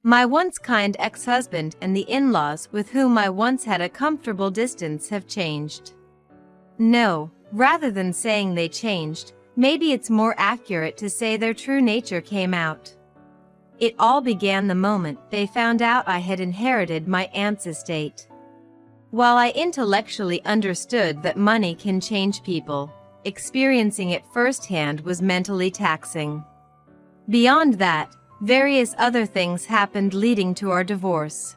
My once kind ex-husband and the in-laws with whom I once had a comfortable distance have changed. No, rather than saying they changed, maybe it's more accurate to say their true nature came out. It all began the moment they found out I had inherited my aunt's estate. While I intellectually understood that money can change people, experiencing it firsthand was mentally taxing. Beyond that, various other things happened leading to our divorce.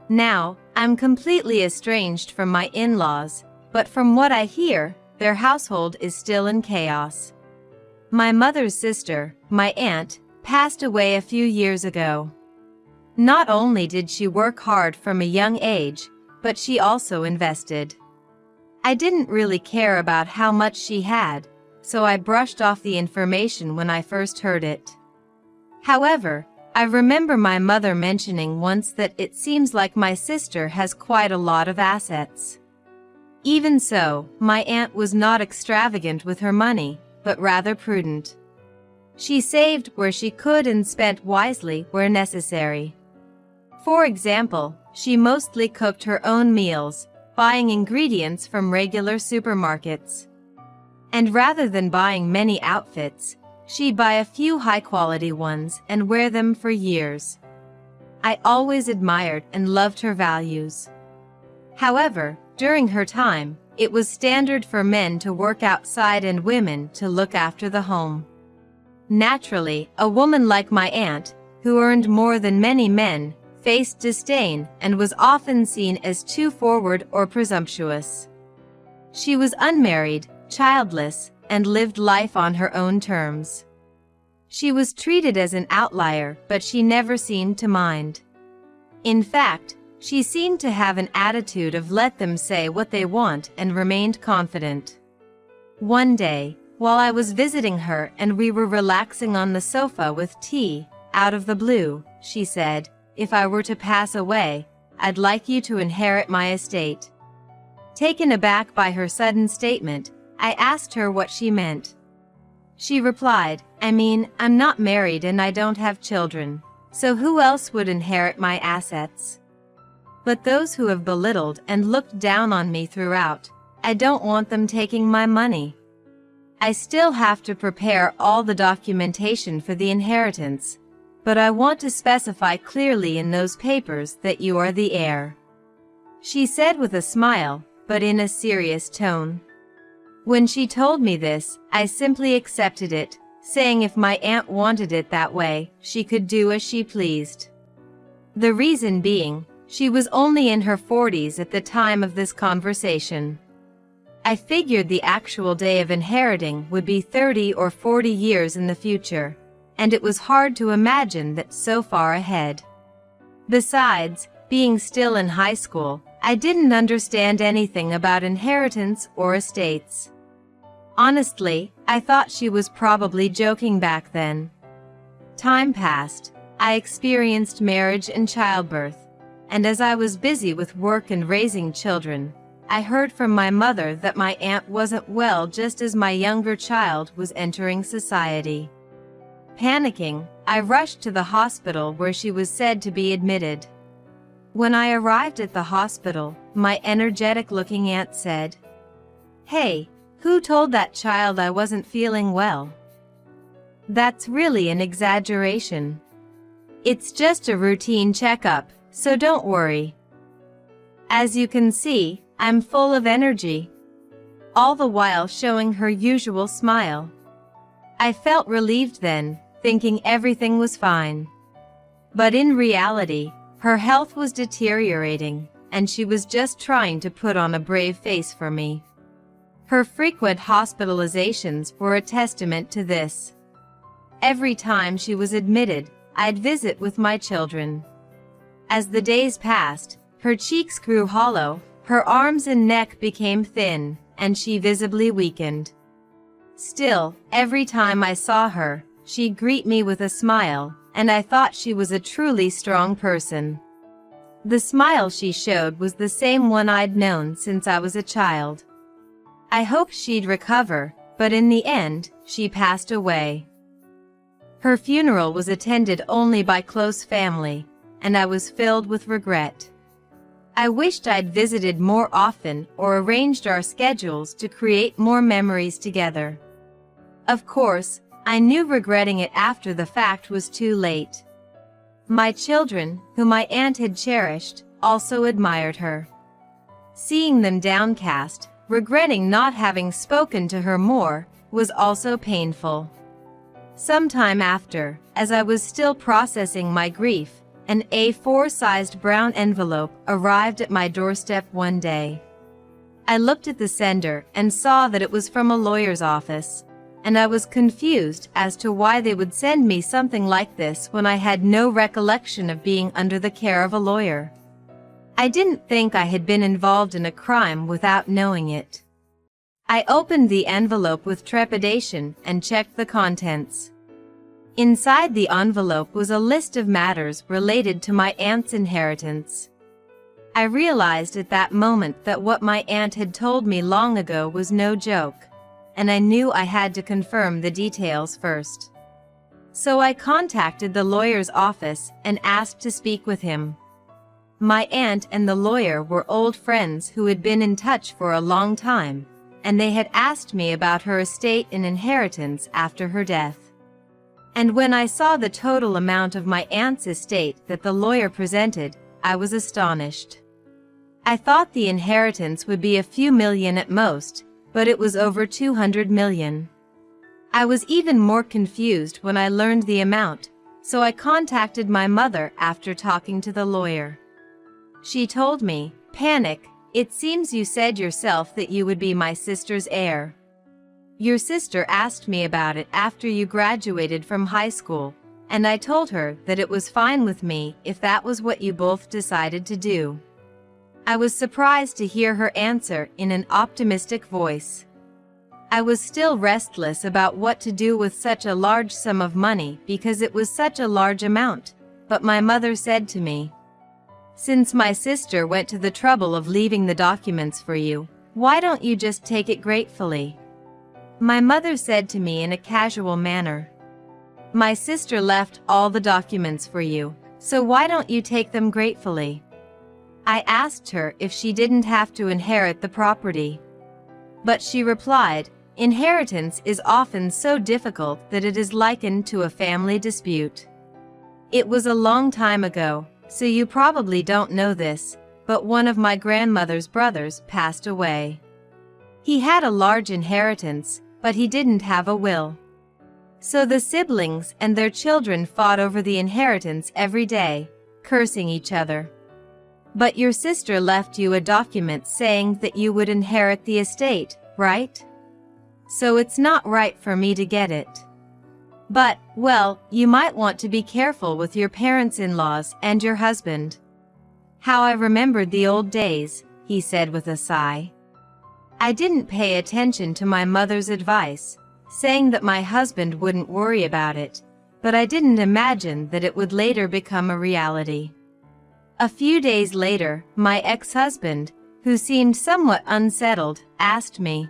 Now, I'm completely estranged from my in-laws, but from what I hear, their household is still in chaos. My mother's sister, my aunt, passed away a few years ago. Not only did she work hard from a young age, but she also invested. I didn't really care about how much she had, so I brushed off the information when I first heard it. However, I remember my mother mentioning once that it seems like my sister has quite a lot of assets. Even so, my aunt was not extravagant with her money, but rather prudent. She saved where she could and spent wisely where necessary. For example, she mostly cooked her own meals, buying ingredients from regular supermarkets. And rather than buying many outfits, she'd buy a few high-quality ones and wear them for years. I always admired and loved her values. However, during her time, it was standard for men to work outside and women to look after the home. Naturally, a woman like my aunt, who earned more than many men, faced disdain and was often seen as too forward or presumptuous. She was unmarried, childless, and lived life on her own terms. She was treated as an outlier, but she never seemed to mind. In fact, she seemed to have an attitude of let them say what they want and remained confident. One day, while I was visiting her and we were relaxing on the sofa with tea, out of the blue, she said, "If I were to pass away, I'd like you to inherit my estate." Taken aback by her sudden statement, I asked her what she meant. She replied, "I mean, I'm not married and I don't have children, so who else would inherit my assets? But those who have belittled and looked down on me throughout, I don't want them taking my money. I still have to prepare all the documentation for the inheritance, but I want to specify clearly in those papers that you are the heir," she said with a smile, but in a serious tone. When she told me this, I simply accepted it, saying if my aunt wanted it that way, she could do as she pleased. The reason being, she was only in her 40s at the time of this conversation. I figured the actual day of inheriting would be 30 or 40 years in the future, and it was hard to imagine that so far ahead. Besides, being still in high school, I didn't understand anything about inheritance or estates. Honestly, I thought she was probably joking back then. Time passed. I experienced marriage and childbirth, and as I was busy with work and raising children, I heard from my mother that my aunt wasn't well just as my younger child was entering society. Panicking, I rushed to the hospital where she was said to be admitted. When I arrived at the hospital, my energetic-looking aunt said, "Hey, who told that child I wasn't feeling well? That's really an exaggeration. It's just a routine checkup, so don't worry." As you can see, I'm full of energy, all the while showing her usual smile. I felt relieved then, thinking everything was fine. But in reality, her health was deteriorating, and she was just trying to put on a brave face for me. Her frequent hospitalizations were a testament to this. Every time she was admitted, I'd visit with my children. As the days passed, her cheeks grew hollow, her arms and neck became thin, and she visibly weakened. Still, every time I saw her, she'd greet me with a smile, and I thought she was a truly strong person. The smile she showed was the same one I'd known since I was a child. I hoped she'd recover, but in the end, she passed away. Her funeral was attended only by close family, and I was filled with regret. I wished I'd visited more often or arranged our schedules to create more memories together. Of course, I knew regretting it after the fact was too late. My children, whom my aunt had cherished, also admired her. Seeing them downcast, regretting not having spoken to her more, was also painful. Some time after, as I was still processing my grief, an A4-sized brown envelope arrived at my doorstep one day. I looked at the sender and saw that it was from a lawyer's office, and I was confused as to why they would send me something like this when I had no recollection of being under the care of a lawyer. I didn't think I had been involved in a crime without knowing it. I opened the envelope with trepidation and checked the contents. Inside the envelope was a list of matters related to my aunt's inheritance. I realized at that moment that what my aunt had told me long ago was no joke, and I knew I had to confirm the details first. So I contacted the lawyer's office and asked to speak with him. My aunt and the lawyer were old friends who had been in touch for a long time, and they had asked me about her estate and inheritance after her death. And when I saw the total amount of my aunt's estate that the lawyer presented, I was astonished. I thought the inheritance would be a few million at most, but it was over 200 million. I was even more confused when I learned the amount, so I contacted my mother after talking to the lawyer. She told me, "Panic, it seems you said yourself that you would be my sister's heir. Your sister asked me about it after you graduated from high school, and I told her that it was fine with me if that was what you both decided to do." I was surprised to hear her answer in an optimistic voice. I was still restless about what to do with such a large sum of money because it was such a large amount, but my mother said to me, "Since my sister went to the trouble of leaving the documents for you, why don't you just take it gratefully?" My mother said to me in a casual manner, "My sister left all the documents for you, so why don't you take them gratefully?" I asked her if she didn't have to inherit the property. But she replied, "Inheritance is often so difficult that it is likened to a family dispute. It was a long time ago, so you probably don't know this, but one of my grandmother's brothers passed away. He had a large inheritance, but he didn't have a will. So the siblings and their children fought over the inheritance every day, cursing each other. But your sister left you a document saying that you would inherit the estate, right? So it's not right for me to get it. But, well, you might want to be careful with your parents-in-laws and your husband." How I remembered the old days, he said with a sigh. I didn't pay attention to my mother's advice, saying that my husband wouldn't worry about it, but I didn't imagine that it would later become a reality. A few days later, my ex-husband, who seemed somewhat unsettled, asked me,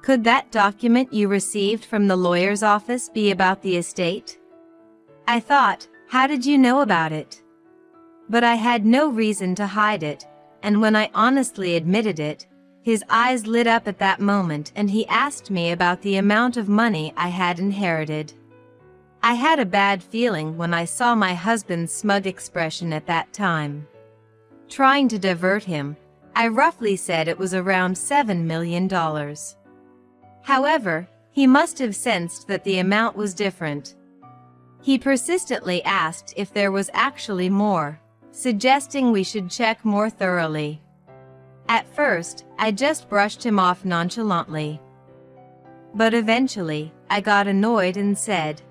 "Could that document you received from the lawyer's office be about the estate?" I thought, "How did you know about it?" But I had no reason to hide it, and when I honestly admitted it, his eyes lit up at that moment and he asked me about the amount of money I had inherited. I had a bad feeling when I saw my husband's smug expression at that time. Trying to divert him, I roughly said it was around $7 million. However, he must have sensed that the amount was different. He persistently asked if there was actually more, suggesting we should check more thoroughly. At first, I just brushed him off nonchalantly. But eventually, I got annoyed and said,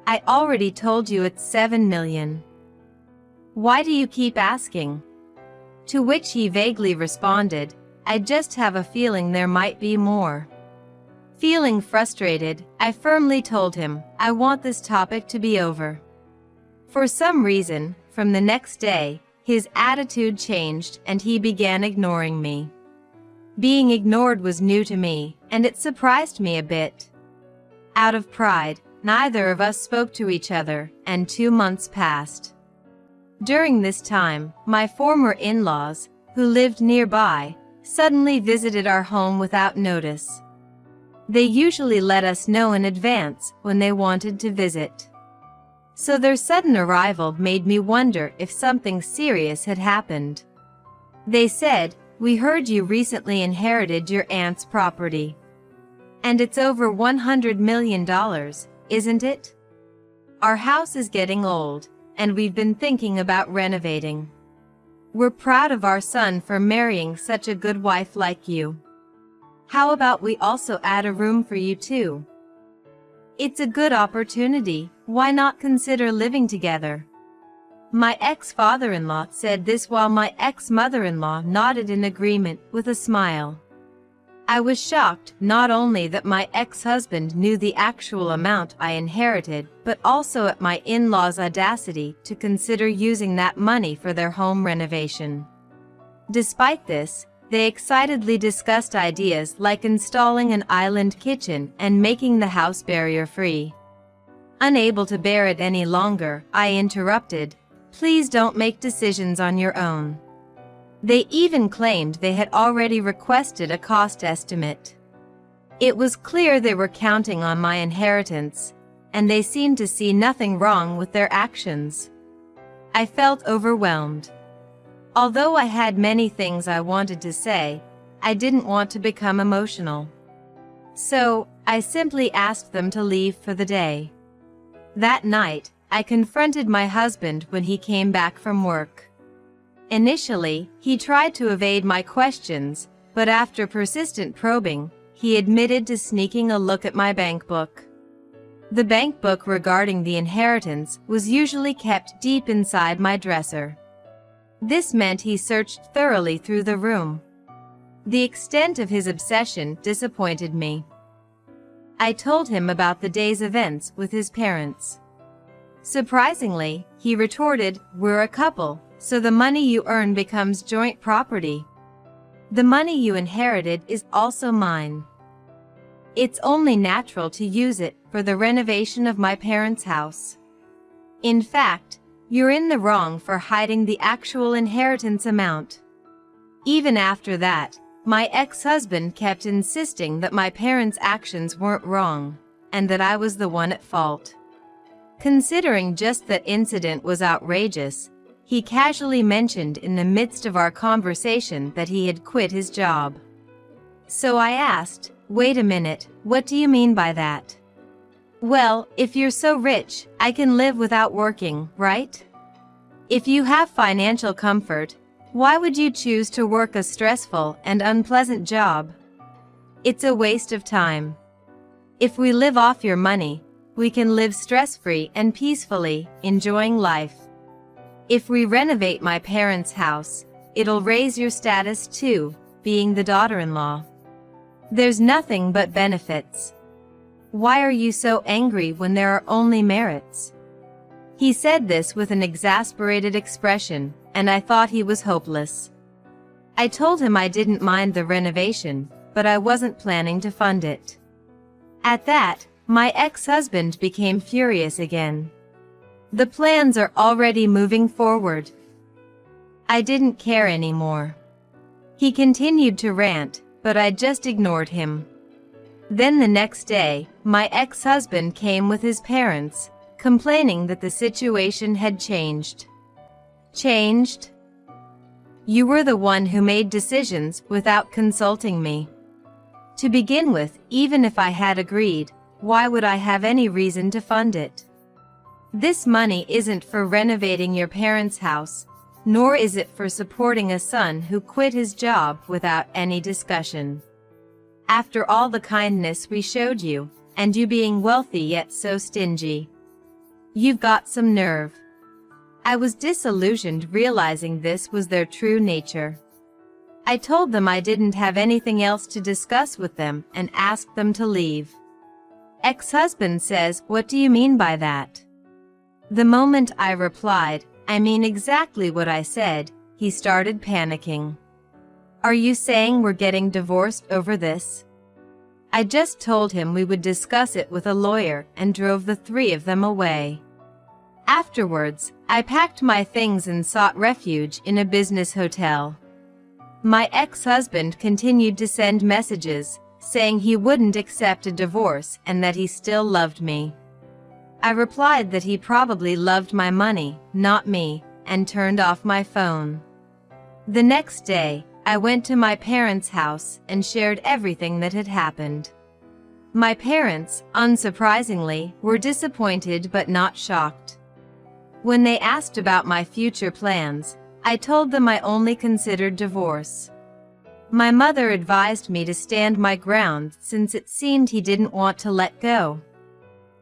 "I already told you it's $7 million. Why do you keep asking?" To which he vaguely responded, "I just have a feeling there might be more." Feeling frustrated, I firmly told him, "I want this topic to be over." For some reason, from the next day, his attitude changed and he began ignoring me. Being ignored was new to me, and it surprised me a bit. Out of pride, neither of us spoke to each other, and 2 months passed. During this time, my former in-laws, who lived nearby, suddenly visited our home without notice. They usually let us know in advance when they wanted to visit. So their sudden arrival made me wonder if something serious had happened. They said, "We heard you recently inherited your aunt's property. And it's over $100 million, isn't it? Our house is getting old, and we've been thinking about renovating. We're proud of our son for marrying such a good wife like you. How about we also add a room for you too? It's a good opportunity, why not consider living together?" My ex-father-in-law said this while my ex-mother-in-law nodded in agreement with a smile. I was shocked not only that my ex-husband knew the actual amount I inherited, but also at my in-laws' audacity to consider using that money for their home renovation. Despite this, they excitedly discussed ideas like installing an island kitchen and making the house barrier-free. Unable to bear it any longer, I interrupted, "Please don't make decisions on your own." They even claimed they had already requested a cost estimate. It was clear they were counting on my inheritance, and they seemed to see nothing wrong with their actions. I felt overwhelmed. Although I had many things I wanted to say, I didn't want to become emotional. So, I simply asked them to leave for the day. That night, I confronted my husband when he came back from work. Initially, he tried to evade my questions, but after persistent probing, he admitted to sneaking a look at my bank book. The bank book regarding the inheritance was usually kept deep inside my dresser. This meant he searched thoroughly through the room. The extent of his obsession disappointed me. I told him about the day's events with his parents. Surprisingly, he retorted, "We're a couple, so the money you earn becomes joint property. The money you inherited is also mine. It's only natural to use it for the renovation of my parents' house. In fact, you're in the wrong for hiding the actual inheritance amount." Even after that, my ex-husband kept insisting that my parents' actions weren't wrong, and that I was the one at fault. Considering just that incident was outrageous, he casually mentioned in the midst of our conversation that he had quit his job. So I asked, "Wait a minute, what do you mean by that?" "Well, if you're so rich, I can live without working, right? If you have financial comfort, why would you choose to work a stressful and unpleasant job? It's a waste of time. If we live off your money, we can live stress-free and peacefully, enjoying life. If we renovate my parents' house, it'll raise your status too, being the daughter-in-law. There's nothing but benefits. Why are you so angry when there are only merits?" He said this with an exasperated expression, and I thought he was hopeless. I told him I didn't mind the renovation, but I wasn't planning to fund it. At that, my ex-husband became furious again. "The plans are already moving forward." I didn't care anymore. He continued to rant, but I just ignored him. Then the next day, my ex-husband came with his parents, complaining that the situation had changed. Changed? You were the one who made decisions without consulting me. To begin with, even if I had agreed, why would I have any reason to fund it? This money isn't for renovating your parents' house, nor is it for supporting a son who quit his job without any discussion. After all the kindness we showed you, and you being wealthy yet so stingy. You've got some nerve. I was disillusioned realizing this was their true nature. I told them I didn't have anything else to discuss with them and asked them to leave. Ex-husband says, "What do you mean by that?" The moment I replied, "I mean exactly what I said," he started panicking. "Are you saying we're getting divorced over this?" I just told him we would discuss it with a lawyer and drove the three of them away. Afterwards, I packed my things and sought refuge in a business hotel. My ex-husband continued to send messages, saying he wouldn't accept a divorce and that he still loved me. I replied that he probably loved my money, not me, and turned off my phone. The next day, I went to my parents' house and shared everything that had happened. My parents, unsurprisingly, were disappointed but not shocked. When they asked about my future plans, I told them I only considered divorce. My mother advised me to stand my ground since it seemed he didn't want to let go.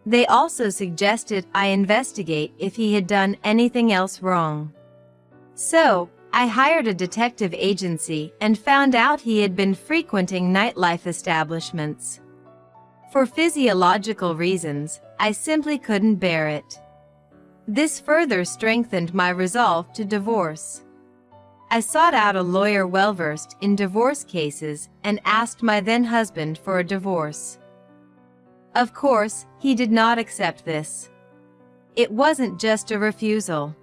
They also suggested I investigate if he had done anything else wrong. So, I hired a detective agency and found out he had been frequenting nightlife establishments. For physiological reasons, I simply couldn't bear it. This further strengthened my resolve to divorce. I sought out a lawyer well-versed in divorce cases and asked my then-husband for a divorce. Of course, he did not accept this. It wasn't just a refusal.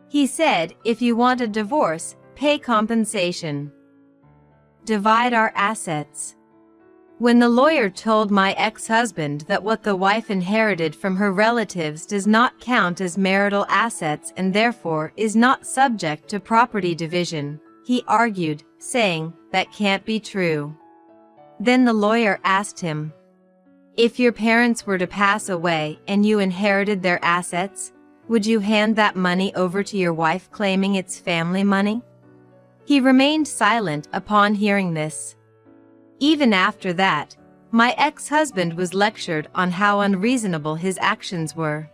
He said, "If you want a divorce, pay compensation. Divide our assets." When the lawyer told my ex-husband that what the wife inherited from her relatives does not count as marital assets and therefore is not subject to property division, he argued, saying, "That can't be true." Then the lawyer asked him, "If your parents were to pass away and you inherited their assets, would you hand that money over to your wife claiming it's family money?" He remained silent upon hearing this. Even after that, my ex-husband was lectured on how unreasonable his actions were.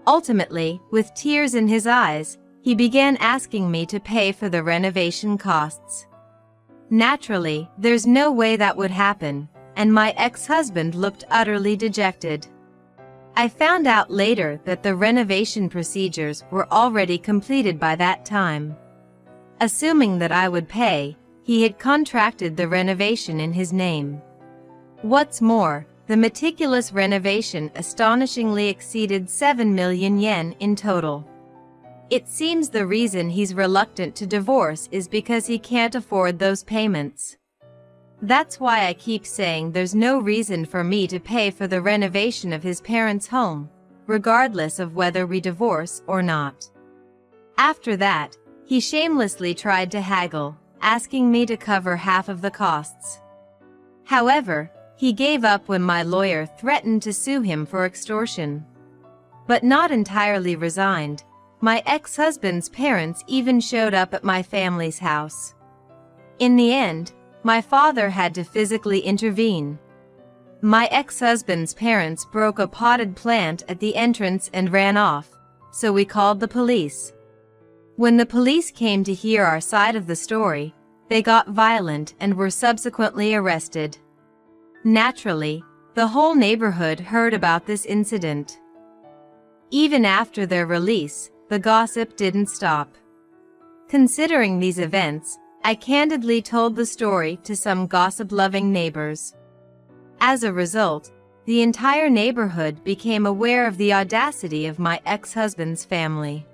Ultimately, with tears in his eyes, he began asking me to pay for the renovation costs. Naturally, there's no way that would happen, and my ex-husband looked utterly dejected. I found out later that the renovation procedures were already completed by that time. Assuming that I would pay, he had contracted the renovation in his name. What's more, the meticulous renovation astonishingly exceeded 7 million yen in total. It seems the reason he's reluctant to divorce is because he can't afford those payments. That's why I keep saying there's no reason for me to pay for the renovation of his parents' home, regardless of whether we divorce or not. After that, he shamelessly tried to haggle, asking me to cover half of the costs. However, he gave up when my lawyer threatened to sue him for extortion. But not entirely resigned, my ex-husband's parents even showed up at my family's house. In the end, my father had to physically intervene. My ex-husband's parents broke a potted plant at the entrance and ran off, so we called the police. When the police came to hear our side of the story, they got violent and were subsequently arrested. Naturally, the whole neighborhood heard about this incident. Even after their release, the gossip didn't stop. Considering these events, I candidly told the story to some gossip-loving neighbors. As a result, the entire neighborhood became aware of the audacity of my ex-husband's family.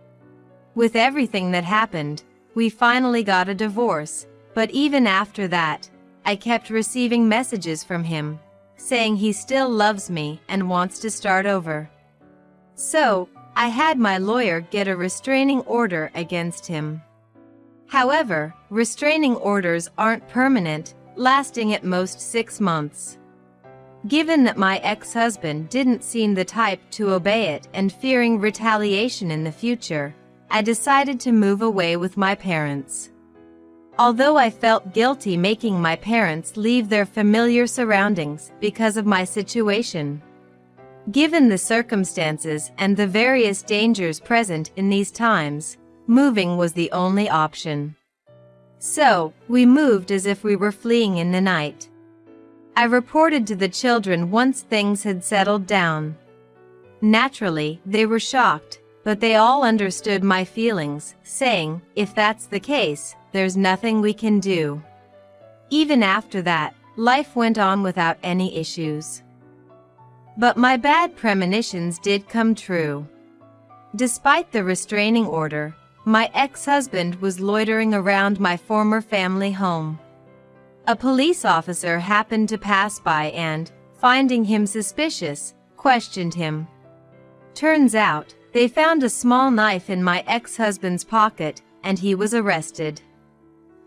With everything that happened, we finally got a divorce, but even after that, I kept receiving messages from him, saying he still loves me and wants to start over. So, I had my lawyer get a restraining order against him. However, restraining orders aren't permanent, lasting at most 6 months. Given that my ex-husband didn't seem the type to obey it and fearing retaliation in the future, I decided to move away with my parents. Although I felt guilty making my parents leave their familiar surroundings because of my situation. Given the circumstances and the various dangers present in these times, moving was the only option. So, we moved as if we were fleeing in the night. I reported to the children once things had settled down. Naturally, they were shocked, but they all understood my feelings, saying, "If that's the case, there's nothing we can do." Even after that, life went on without any issues. But my bad premonitions did come true. Despite the restraining order, my ex-husband was loitering around my former family home. A police officer happened to pass by and, finding him suspicious, questioned him. Turns out, they found a small knife in my ex-husband's pocket, and he was arrested.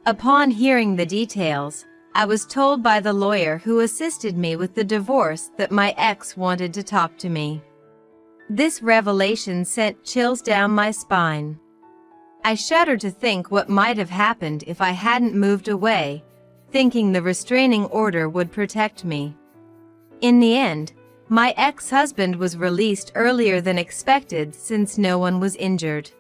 Upon hearing the details, I was told by the lawyer who assisted me with the divorce that my ex wanted to talk to me. This revelation sent chills down my spine. I shudder to think what might have happened if I hadn't moved away, thinking the restraining order would protect me. In the end, my ex-husband was released earlier than expected since no one was injured.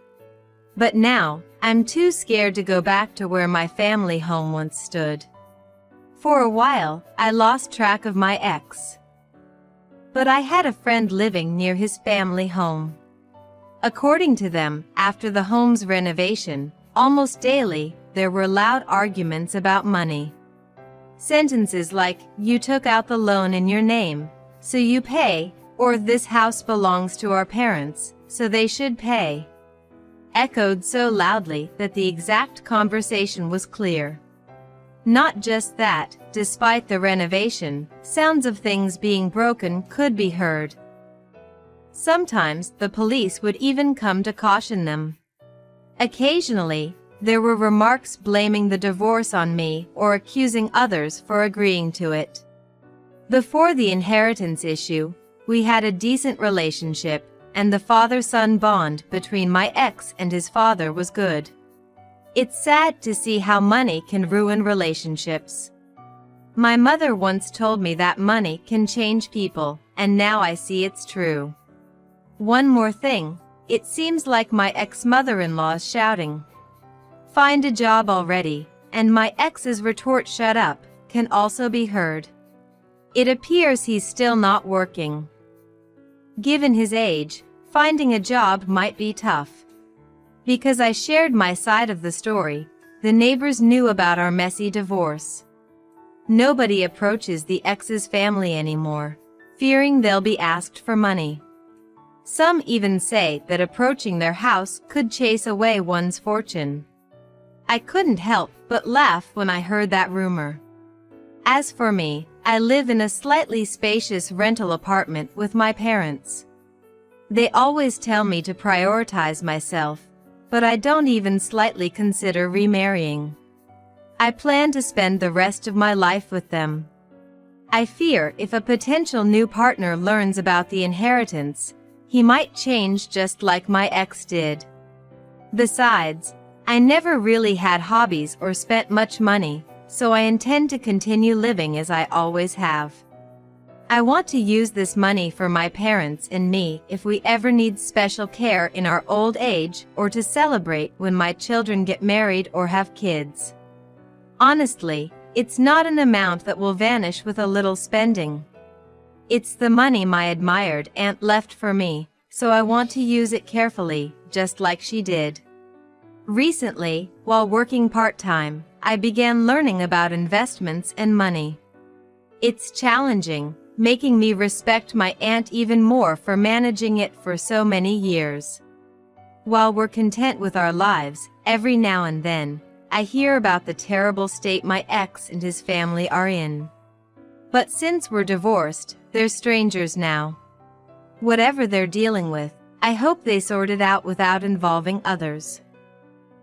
But now, I'm too scared to go back to where my family home once stood. For a while, I lost track of my ex. But I had a friend living near his family home. According to them, after the home's renovation, almost daily, there were loud arguments about money. Sentences like, "You took out the loan in your name, so you pay," or "This house belongs to our parents, so they should pay," echoed so loudly that the exact conversation was clear. Not just that, despite the renovation, sounds of things being broken could be heard. Sometimes the police would even come to caution them. Occasionally, there were remarks blaming the divorce on me or accusing others for agreeing to it. Before the inheritance issue, we had a decent relationship, and the father-son bond between my ex and his father was good. It's sad to see how money can ruin relationships. My mother once told me that money can change people, and now I see it's true. One more thing, it seems like my ex-mother-in-law's shouting, "Find a job already," and my ex's retort, "Shut up," can also be heard. It appears he's still not working. Given his age, finding a job might be tough. Because I shared my side of the story, the neighbors knew about our messy divorce. Nobody approaches the ex's family anymore, fearing they'll be asked for money. Some even say that approaching their house could chase away one's fortune. I couldn't help but laugh when I heard that rumor. As for me, I live in a slightly spacious rental apartment with my parents. They always tell me to prioritize myself, but I don't even slightly consider remarrying. I plan to spend the rest of my life with them. I fear if a potential new partner learns about the inheritance, he might change just like my ex did. Besides, I never really had hobbies or spent much money, so I intend to continue living as I always have. I want to use this money for my parents and me if we ever need special care in our old age or to celebrate when my children get married or have kids. Honestly, it's not an amount that will vanish with a little spending. It's the money my admired aunt left for me, so I want to use it carefully, just like she did. Recently, while working part-time, I began learning about investments and money. It's challenging, making me respect my aunt even more for managing it for so many years. While we're content with our lives, every now and then, I hear about the terrible state my ex and his family are in. But since we're divorced, they're strangers now. Whatever they're dealing with, I hope they sort it out without involving others.